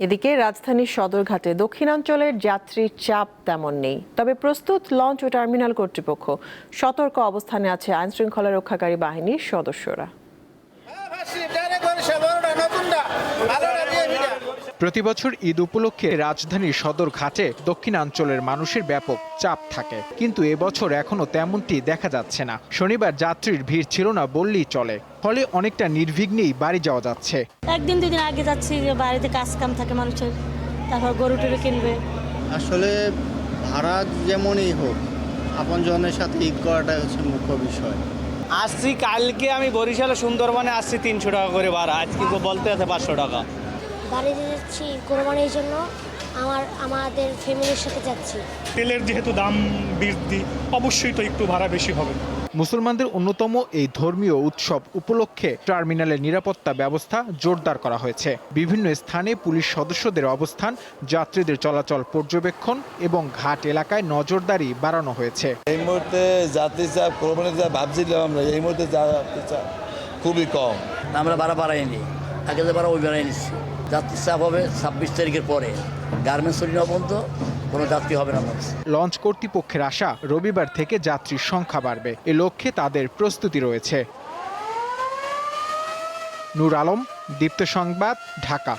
এদিকে রাজধানীর সদরঘাটে দক্ষিণাঞ্চলের যাত্রীর চাপ তেমন নেই, তবে প্রস্তুত লঞ্চ ও টার্মিনাল কর্তৃপক্ষ। সতর্ক অবস্থানে আছে আইনশৃঙ্খলা রক্ষাকারী বাহিনীর সদস্যরা। প্রতিবছর ঈদ উপলক্ষে রাজধানীর সদরঘাটে দক্ষিণাঞ্চলের মানুষের ব্যাপক চাপ থাকে, কিন্তু এবছর এখনো তেমনটি দেখা যাচ্ছে না। শনিবার যাত্রীর ভিড় ছিল না বললেই চলে, ফলে অনেকটা নির্বিঘ্নেই বাড়ি যাওয়া যাচ্ছে। একদিন দুদিন আগে যাচ্ছি, যে বাড়িতে কাজ কাম থাকে মানুষের, তারপর গরু টরু কিনবে। আসলে ভাড়া যেমনই হোক, আপনজনের সাথে ঈদ করাটাই হচ্ছে মুখ্য বিষয়। আসছি কালকে, আমি বরিশালে সুন্দরবনে আসছি 300 টাকা করে ভাড়া, আজকে বলতে আছে 500 টাকা। বাড়িতে যাচ্ছি কোরবানির জন্য, আমাদের ফ্যামিলির সাথে যাচ্ছি। তেলের যেহেতু দাম বৃদ্ধি, অবশ্যই তো একটু ভাড়া বেশি হবে। মুসলমানদের অন্যতম এই ধর্মীয় উৎসব উপলক্ষে টার্মিনালের নিরাপত্তা ব্যবস্থা জোরদার করা হয়েছে। বিভিন্ন স্থানে পুলিশ সদস্যদের অবস্থান, যাত্রীদের চলাচল পর্যবেক্ষণ এবং ঘাট এলাকায় নজরদারি বাড়ানো হয়েছে। এই মুহূর্তে যাত্রী চাপ কোরবানির যা ভাবছিলাম আমরা, এই মুহূর্তে যাত্রী চাপ খুবই কম। আমরা ভাড়া বাড়াইনি, আগে যে ভাড়া ওই বাড়াই নিচ্ছি। যাত্রীর চাপ হবে 26 তারিখের পরে, গার্মেন্টস না পর্যন্ত কোনো যাত্রী হবে না। লঞ্চ কর্তৃপক্ষের আশা, রবিবার থেকে যাত্রীর সংখ্যা বাড়বে। এ লক্ষ্যে তাদের প্রস্তুতি রয়েছে। নূর আলম, দীপ্ত সংবাদ, ঢাকা।